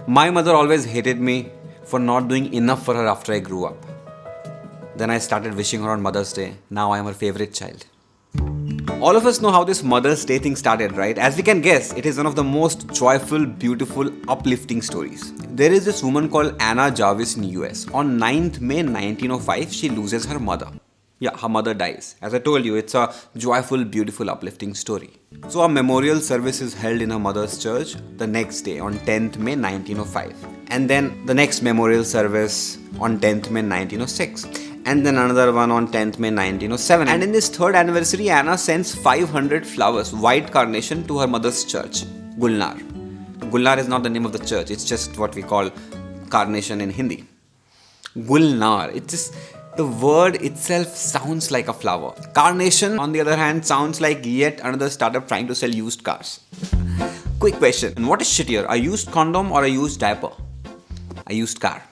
My mother always hated me for not doing enough for her after I grew up. Then I started wishing her on Mother's Day. Now I am her favorite child. All of us know how this Mother's Day thing started, right? As we can guess, it is one of the most joyful, beautiful, uplifting stories. There is this woman called Anna Jarvis in US. On 9th May 1905, she loses her mother. Yeah, her mother dies. As I told you, it's a joyful, beautiful, uplifting story. So a memorial service is held in her mother's church the next day on 10th May 1905. And then the next memorial service on 10th May 1906. And then another one on 10th May 1907. And in this third anniversary, Anna sends 500 flowers, white carnation, to her mother's church, Gulnar. Gulnar is not the name of the church, it's just what we call carnation in Hindi. Gulnar, the word itself sounds like a flower. Carnation, on the other hand, sounds like yet another startup trying to sell used cars. Quick question, what is shittier, a used condom or a used diaper? A used car.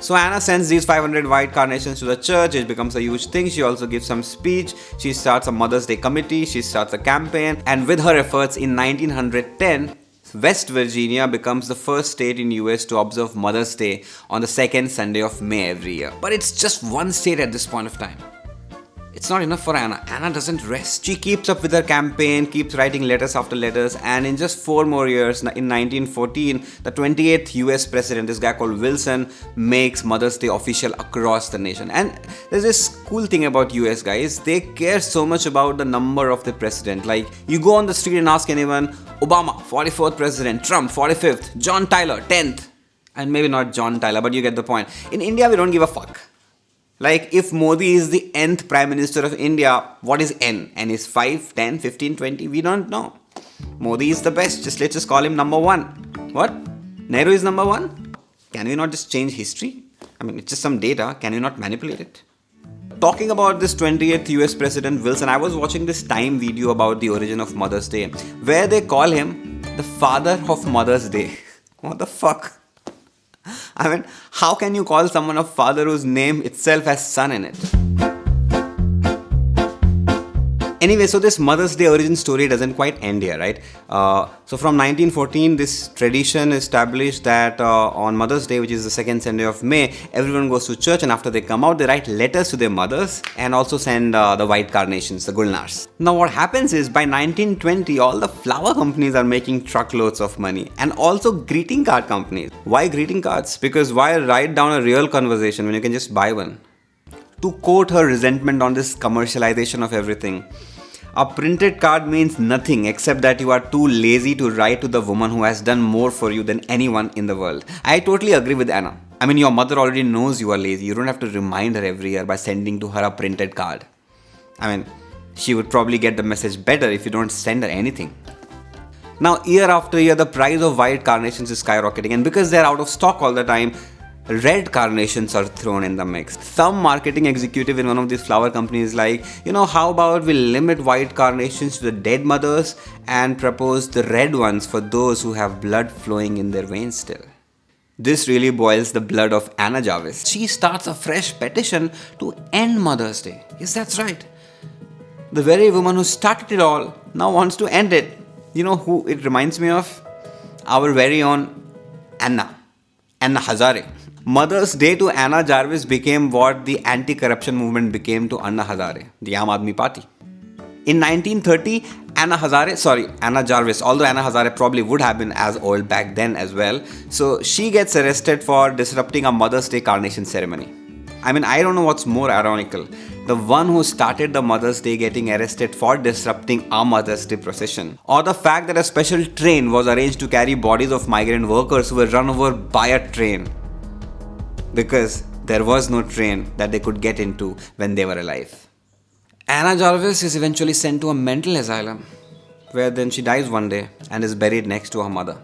So Anna sends these 500 white carnations to the church. It becomes a huge thing. She also gives some speech. She starts a Mother's Day committee. She starts a campaign. And with her efforts, in 1910, West Virginia becomes the first state in US to observe Mother's Day on the second Sunday of May every year. But it's just one state at this point of time. It's not enough for Anna. Anna doesn't rest. She keeps up with her campaign, keeps writing letters after letters, and in just 4 more years, in 1914, the 28th US president, this guy called Wilson, makes Mother's Day official across the nation. And there's this cool thing about US guys, they care so much about the number of the president. Like, you go on the street and ask anyone, Obama, 44th president, Trump, 45th, John Tyler, 10th. And maybe not John Tyler, but you get the point. In India, we don't give a fuck. Like, if Modi is the nth Prime Minister of India, what is N? N is 5, 10, 15, 20? We don't know. Modi is the best. Let's just call him number 1. What? Nehru is number 1? Can we not just change history? I mean, it's just some data. Can we not manipulate it? Talking about this 28th US President Wilson, I was watching this Time video about the origin of Mother's Day, where they call him the father of Mother's Day. What the fuck? I mean, how can you call someone a father whose name itself has son in it? Anyway, so this Mother's Day origin story doesn't quite end here, right? So from 1914, this tradition established that on Mother's Day, which is the second Sunday of May, everyone goes to church, and after they come out, they write letters to their mothers and also send the white carnations, the gulnars. Now what happens is, by 1920, all the flower companies are making truckloads of money, and also greeting card companies. Why greeting cards? Because why write down a real conversation when you can just buy one? To quote her resentment on this commercialization of everything, a printed card means nothing except that you are too lazy to write to the woman who has done more for you than anyone in the world. I totally agree with Anna. I mean, your mother already knows you are lazy. You don't have to remind her every year by sending to her a printed card. I mean, she would probably get the message better if you don't send her anything. Now, year after year, the price of white carnations is skyrocketing, and because they're out of stock all the time, red carnations are thrown in the mix. Some marketing executive in one of these flower companies is like, how about we limit white carnations to the dead mothers and propose the red ones for those who have blood flowing in their veins still. This really boils the blood of Anna Jarvis. She starts a fresh petition to end Mother's Day. Yes, that's right. The very woman who started it all now wants to end it. You know who it reminds me of? Our very own Anna Hazare. Mother's Day to Anna Jarvis became what the anti-corruption movement became to Anna Hazare, the Aam Aadmi Party. In 1930, Anna Jarvis, although Anna Hazare probably would have been as old back then as well, so she gets arrested for disrupting a Mother's Day carnation ceremony. I mean, I don't know what's more ironical. The one who started the Mother's Day getting arrested for disrupting a Mother's Day procession, or the fact that a special train was arranged to carry bodies of migrant workers who were run over by a train, because there was no train that they could get into when they were alive. Anna Jarvis is eventually sent to a mental asylum, where then she dies one day and is buried next to her mother.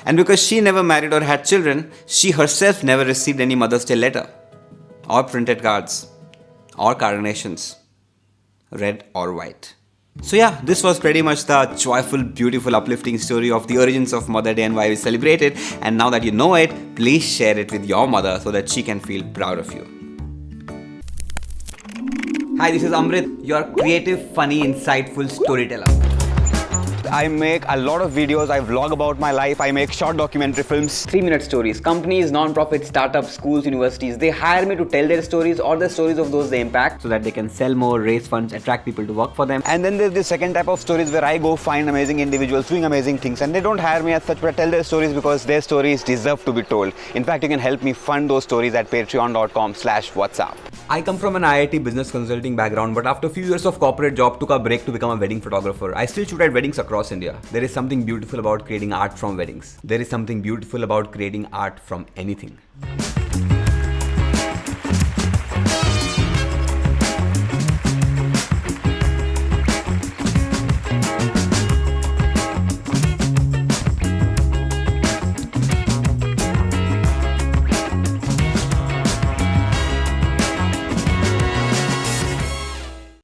And because she never married or had children, she herself never received any Mother's Day letter, or printed cards, or carnations, red or white. So yeah, this was pretty much the joyful, beautiful, uplifting story of the origins of Mother Day and why we celebrate it. And now that you know it, please share it with your mother so that she can feel proud of you. Hi, this is Amrit, your creative, funny, insightful storyteller. I make a lot of videos. I vlog about my life. I make short documentary films. 3-minute stories. Companies, non-profits, startups, schools, universities, they hire me to tell their stories or the stories of those they impact so that they can sell more, raise funds, attract people to work for them. And then there's the second type of stories where I go find amazing individuals doing amazing things, and they don't hire me as such, but I tell their stories because their stories deserve to be told. In fact, you can help me fund those stories at patreon.com/whatsapp. I come from an IIT business consulting background, but after a few years of corporate job, took a break to become a wedding photographer. I still shoot at weddings across India. There is something beautiful about creating art from weddings. There is something beautiful about creating art from anything.